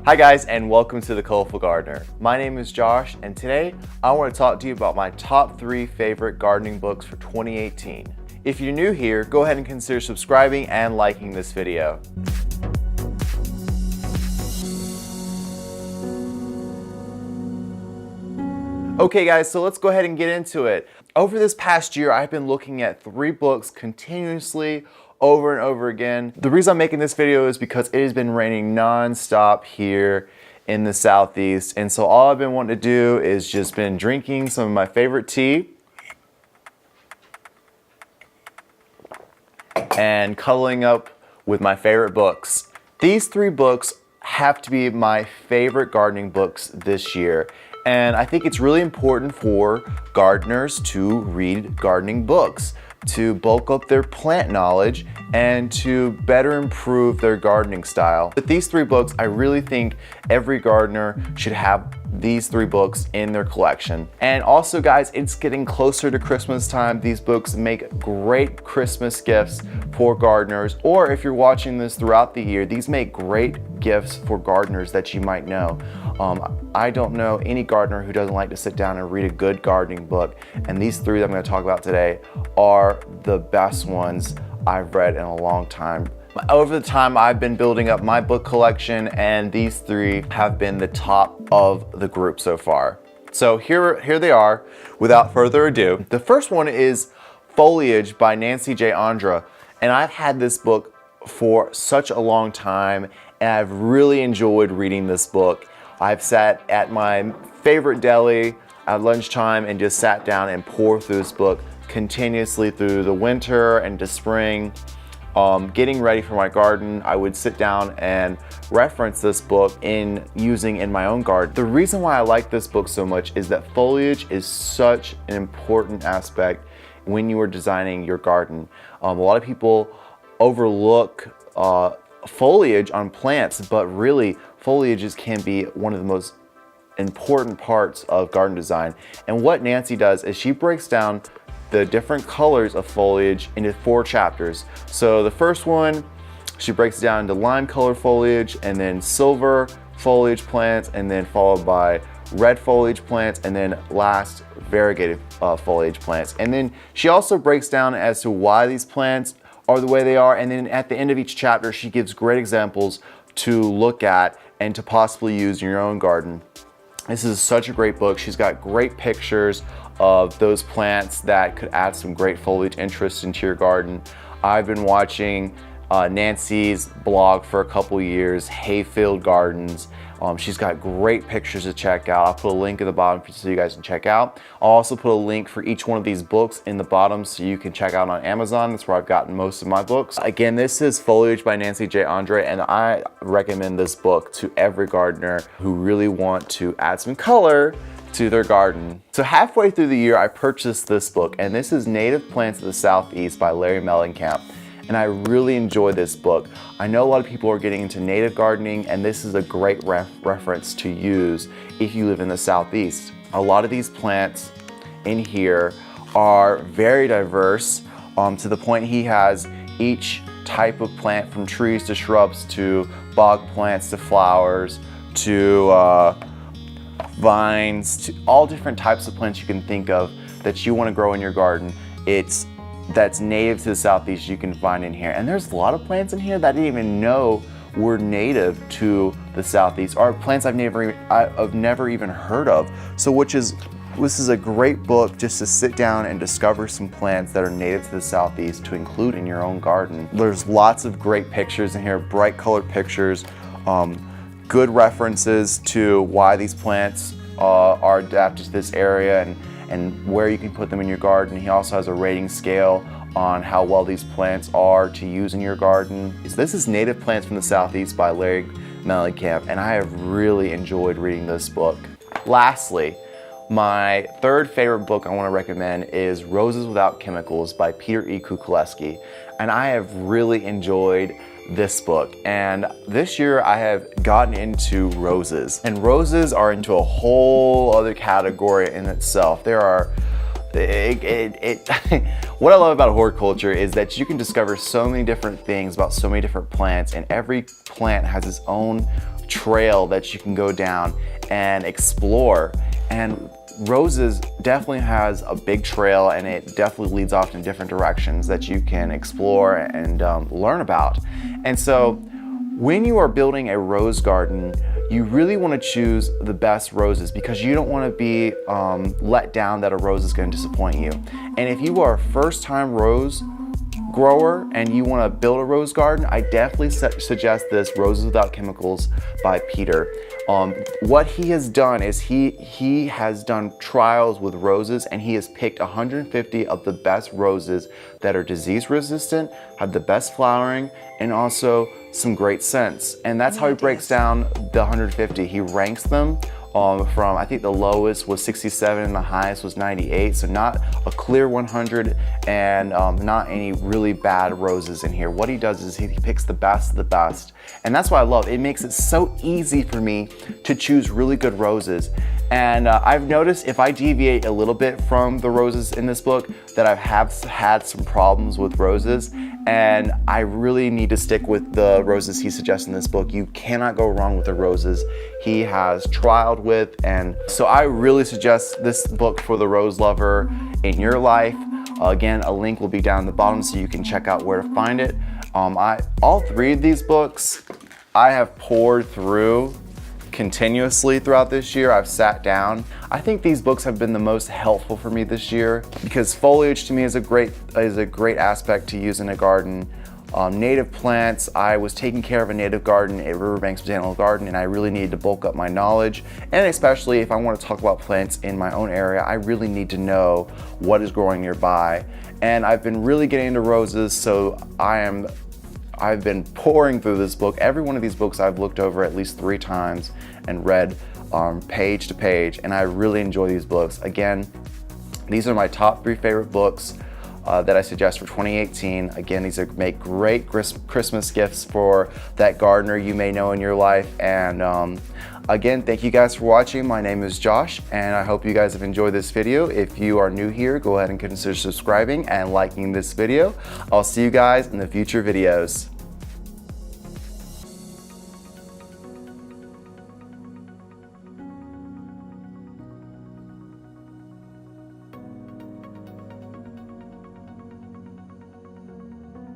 Hi guys, and welcome to The Colorful Gardener. My name is Josh, and today I want to talk to you about my top 3 favorite gardening books for 2018. If you're new here, go ahead and consider subscribing and liking this video. Okay guys, so let's go ahead and get into it. Over this past year, I've been looking at 3 books continuously over and over again. The reason I'm making this video is because it has been raining non-stop here in the Southeast, and so all I've been wanting to do is just been drinking some of my favorite tea and cuddling up with my favorite books. These 3 books have to be my favorite gardening books this year, and I think it's really important for gardeners to read gardening books, to bulk up their plant knowledge and to better improve their gardening style. With these 3 books, I really think every gardener should have these 3 books in their collection. And also guys, it's getting closer to Christmas time. These books make great Christmas gifts for gardeners, or if you're watching this throughout the year, these make great gifts for gardeners that you might know. I don't know any gardener who doesn't like to sit down and read a good gardening book, and these 3 that I'm going to talk about today are the best ones I've read in a long time. Over the time, I've been building up my book collection, and these 3 have been the top of the group so far. So here they are, without further ado. The first one is Foliage by Nancy J. Ondra, and I've had this book for such a long time, and I've really enjoyed reading this book. I've sat at my favorite deli at lunchtime and just sat down and poured through this book continuously through the winter and to spring. Getting ready for my garden, I would sit down and reference this book using in my own garden. The reason why I like this book so much is that foliage is such an important aspect when you are designing your garden. A lot of people overlook foliage on plants, but really foliages can be one of the most important parts of garden design. And what Nancy does is she breaks down the different colors of foliage into 4 chapters. So the first one, she breaks it down into lime color foliage, and then silver foliage plants, and then followed by red foliage plants, and then last variegated foliage plants. And then she also breaks down as to why these plants are the way they are, and then at the end of each chapter she gives great examples to look at and to possibly use in your own garden. This is such a great book. She's got great pictures of those plants that could add some great foliage interest into your garden. I've been watching Nancy's blog for a couple years, Hayfield Gardens. She's got great pictures to check out. I'll put a link at the bottom so you guys can check out. I'll also put a link for each one of these books in the bottom so you can check out on Amazon. That's where I've gotten most of my books. Again, this is Foliage by Nancy J. Ondra, and I recommend this book to every gardener who really want to add some color to their garden. So halfway through the year, I purchased this book, and this is Native Plants of the Southeast by Mellichamp. And I really enjoy this book. I know a lot of people are getting into native gardening, and this is a great reference to use if you live in the Southeast. A lot of these plants in here are very diverse, to the point he has each type of plant, from trees to shrubs to bog plants to flowers to vines, to all different types of plants you can think of that you want to grow in your garden. That's native to the Southeast you can find in here. And there's a lot of plants in here that I didn't even know were native to the Southeast, or plants I've never even heard of. So this is a great book just to sit down and discover some plants that are native to the Southeast to include in your own garden. There's lots of great pictures in here, bright colored pictures, good references to why these plants are adapted to this area and where you can put them in your garden. He also has a rating scale on how well these plants are to use in your garden. So this is Native Plants from the Southeast by Mellichamp, and I have really enjoyed reading this book. Lastly, my 3rd favorite book I want to recommend is Roses Without Chemicals by Peter E. Kukielski, and I have really enjoyed this book. And this year I have gotten into roses, and roses are into a whole other category in itself. There are what I love about horticulture is that you can discover so many different things about so many different plants, and every plant has its own trail that you can go down and explore. And roses definitely has a big trail, and it definitely leads off in different directions that you can explore and learn about. And so when you are building a rose garden, you really want to choose the best roses, because you don't want to be let down that a rose is going to disappoint you. And if you are a first-time rose grower and you want to build a rose garden, I definitely suggest this Roses Without Chemicals by Peter. What he has done is he has done trials with roses, and he has picked 150 of the best roses that are disease resistant, have the best flowering, and also some great scents. And that's how he breaks down the 150. He ranks them from, I think the lowest was 67 and the highest was 98. So not a clear 100 and not any really bad roses in here. What he does is he picks the best of the best. And that's what I love. It makes it so easy for me to choose really good roses. And I've noticed if I deviate a little bit from the roses in this book, that I have had some problems with roses, and I really need to stick with the roses he suggests in this book. You cannot go wrong with the roses he has trialed with, and so I really suggest this book for the rose lover in your life. Again, a link will be down the bottom so you can check out where to find it. All three of these books I have poured through continuously throughout this year. I've sat down. I think these books have been the most helpful for me this year, because foliage to me is a great aspect to use in a garden. Native plants, I was taking care of a native garden at Riverbanks Botanical Garden, and I really needed to bulk up my knowledge. And especially if I want to talk about plants in my own area, I really need to know what is growing nearby. And I've been really getting into roses, so I've been pouring through this book. Every one of these books I've looked over at least 3 times and read page to page, and I really enjoy these books. Again, these are my top 3 favorite books that I suggest for 2018. Again, these make great Christmas gifts for that gardener you may know in your life. And again, thank you guys for watching. My name is Josh, and I hope you guys have enjoyed this video. If you are new here, go ahead and consider subscribing and liking this video. I'll see you guys in the future videos.